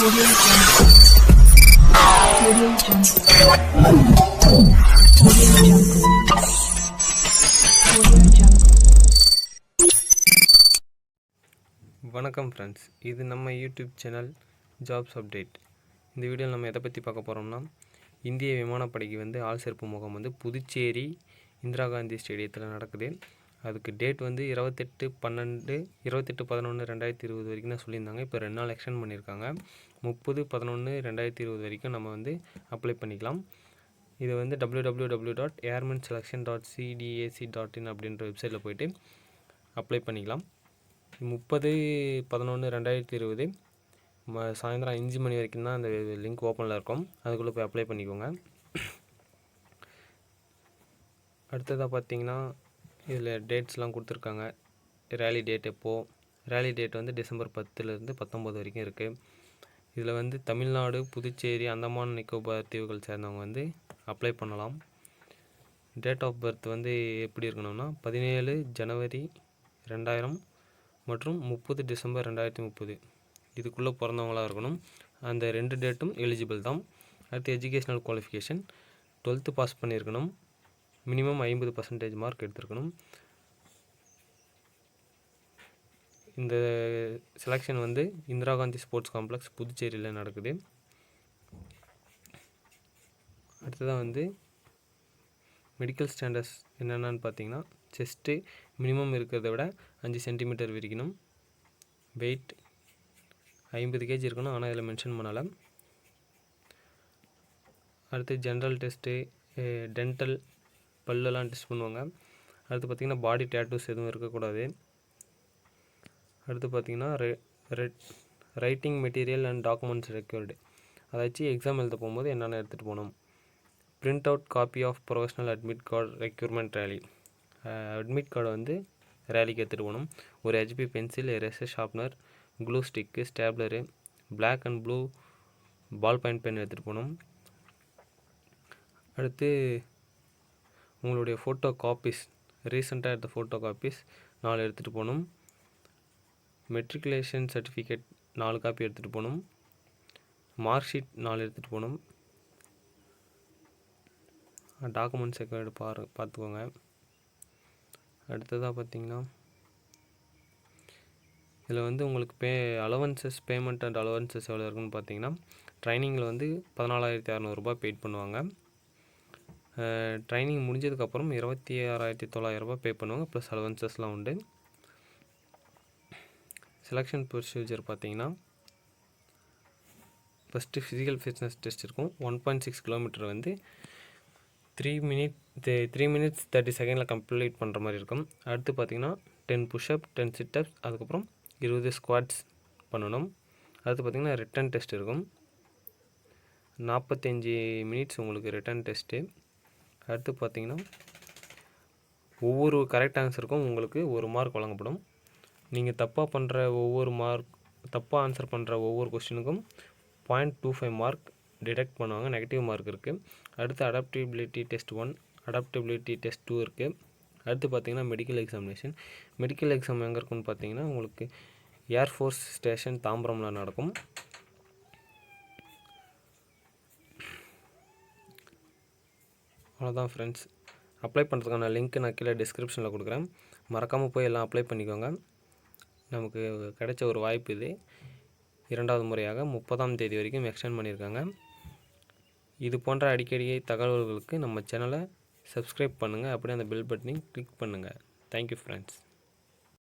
Audio Jungle. Audio Jungle. Audio Jungle. Audio Jungle. வணக்கம் friends, இது நம்ம யூடியூப் சேனல் ஜாப்ஸ் அப்டேட். இந்த வீடியோவில் நம்ம எதை பற்றி பார்க்க போகிறோம்னா, இந்திய விமானப்படைக்கு ஆள் சேர்ப்பு முகாம் புதுச்சேரி இந்திரா காந்தி ஸ்டேடியத்தில் நடக்குது. அதுக்கு டேட் 28/11/2020 வரைக்கும் தான் சொல்லியிருந்தாங்க. இப்போ 2 நாள் எக்ஸ்டெண்ட் பண்ணியிருக்காங்க. 30/11/2020 வரைக்கும் நம்ம அப்ளை பண்ணிக்கலாம். இது www.airmanselection.cdac.in அப்படின்ற வெப்சைட்டில் போய்ட்டு அப்ளை பண்ணிக்கலாம். 30/11/2020 சாயந்தரம் 5 மணி வரைக்கும் தான் அந்த லிங்க் ஓப்பனில் இருக்கும். அதுக்குள்ளே போய் அப்ளை பண்ணிக்கோங்க. அடுத்ததாக பார்த்தீங்கன்னா, இதில் டேட்ஸ்லாம் கொடுத்துருக்காங்க. ரேலி டேட் எப்போது? ரேலி டேட் டிசம்பர் 10லேருந்து 19 வரைக்கும் இருக்குது. இதில் தமிழ்நாடு, புதுச்சேரி, அந்தமான் நிக்கோபார் தீவுகள் சேர்ந்தவங்க அப்ளை பண்ணலாம். டேட் ஆஃப் பர்த் எப்படி இருக்கணும்னா 17 ஜனவரி 2000 மற்றும் 30 டிசம்பர் 2030 இதுக்குள்ளே பிறந்தவங்களாக இருக்கணும். அந்த 2 டேட்டும் எலிஜிபிள் தான். அடுத்து எஜுகேஷ்னல் குவாலிஃபிகேஷன் 12th பாஸ் பண்ணியிருக்கணும். மினிமம் 50% மார்க் எடுத்திருக்கணும். இந்த selection Indira Gandhi sports complex புதுச்சேரியில் நடக்குது. அடுத்ததாக மெடிக்கல் ஸ்டாண்டர்ட்ஸ் என்னென்னு பார்த்தீங்கன்னா, செஸ்ட்டு மினிமம் இருக்கிறத விட 5 சென்டிமீட்டர் விரிக்கணும். வெயிட் 50 kg இருக்கணும், ஆனால் இதில் மென்ஷன் பண்ணலை. அடுத்து ஜென்ரல் டெஸ்ட்டு, டென்டல், பல்லெல்லாம் டெஸ்ட் பண்ணுவாங்க. அடுத்து பார்த்திங்கன்னா பாடி டேட்டூஸ் எதுவும் இருக்கக்கூடாது. அடுத்து பார்த்திங்கன்னா writing material and documents required, அதாச்சும் எக்ஸாம் எழுத போகும்போது என்னென்ன எடுத்துகிட்டு போகணும். Print out copy of professional admit card requirement rally, admit card ரேலிக்கு எடுத்துகிட்டு போகணும். ஒரு HB pencil, eraser, sharpener, glue stick, stapler, black and blue ball point pen எடுத்துகிட்டு போகணும். அடுத்து உங்களுடைய ஃபோட்டோ காப்பீஸ், ரீசெண்டாக எடுத்த ஃபோட்டோ காப்பீஸ் 4 எடுத்துகிட்டு போகணும். மெட்ரிகுலேஷன் சர்டிஃபிகேட் 4 காப்பி எடுத்துகிட்டு போகணும். மார்க் ஷீட் 4 எடுத்துகிட்டு போகணும். டாக்குமெண்ட்ஸ் ரெக்கார்டு பார்த்துக்கோங்க. அடுத்ததாக பார்த்திங்கன்னா, இதில் உங்களுக்கு அலவன்சஸ், பேமெண்ட் அண்ட் அலவன்சஸ் எவ்வளோ இருக்குன்னு பார்த்தீங்கன்னா, ட்ரைனிங்கில் 14,600 பெய்ட் பண்ணுவாங்க. ட்ரைனிங் முடிஞ்சதுக்கப்புறம் 26,900 பே பண்ணுவாங்க. ப்ளஸ் அலவன்சஸ்லாம் உண்டு. செலெக்ஷன் ப்ரொசீஜர் பார்த்தீங்கன்னா, ஃபஸ்ட்டு ஃபிசிக்கல் ஃபிட்னஸ் டெஸ்ட் இருக்கும். 1.6 கிலோமீட்டர் 3 minutes 30 செகண்டில் கம்ப்ளீட் பண்ணுற மாதிரி இருக்கும். அடுத்து பார்த்திங்கன்னா 10 புஷ்அப், 10 சிட்டப்ஸ், அதுக்கப்புறம் 20 ஸ்குவாட்ஸ் பண்ணணும். அடுத்து பார்த்திங்கன்னா ரிட்டன் டெஸ்ட் இருக்கும். 45 மினிட்ஸ் உங்களுக்கு ரிட்டன் டெஸ்ட்டு. அடுத்து பார்த்திங்கன்னா ஒவ்வொரு கரெக்ட் ஆன்சருக்கும் உங்களுக்கு 1 மார்க் வழங்கப்படும். நீங்கள் தப்பாக ஆன்சர் பண்ணுற ஒவ்வொரு கொஸ்டினுக்கும் 0.25 மார்க் டிடெக்ட் பண்ணுவாங்க. நெகட்டிவ் மார்க் இருக்குது. அடுத்து அடாப்டபிலிட்டி டெஸ்ட் 1, அடாப்டபிலிட்டி டெஸ்ட் 2 இருக்குது. அடுத்து பார்த்திங்கன்னா மெடிக்கல் எக்ஸாமினேஷன். மெடிக்கல் எக்ஸாம் எங்கே இருக்குன்னு பார்த்தீங்கன்னா, உங்களுக்கு ஏர்ஃபோர்ஸ் ஸ்டேஷன் தாம்பரமில் நடக்கும். அவ்வளோதான் ஃப்ரெண்ட்ஸ். அப்ளை பண்ணுறதுக்கான லிங்க் நான் கீழே டிஸ்கிரிப்ஷனில் கொடுக்குறேன். மறக்காமல் போய் எல்லாம் அப்ளை பண்ணிக்கோங்க. நமக்கு கிடைச்ச ஒரு வாய்ப்பு இது. 2வது முறையாக 30ஆம் தேதி வரைக்கும் எக்ஸ்டெண்ட் பண்ணியிருக்காங்க. இது போன்ற அடிக்கடி தகவல்களுக்கு நம்ம சேனலை சப்ஸ்கிரைப் பண்ணுங்கள். அப்படியே அந்த பெல் பட்டனையும் கிளிக் பண்ணுங்கள். Thank you friends.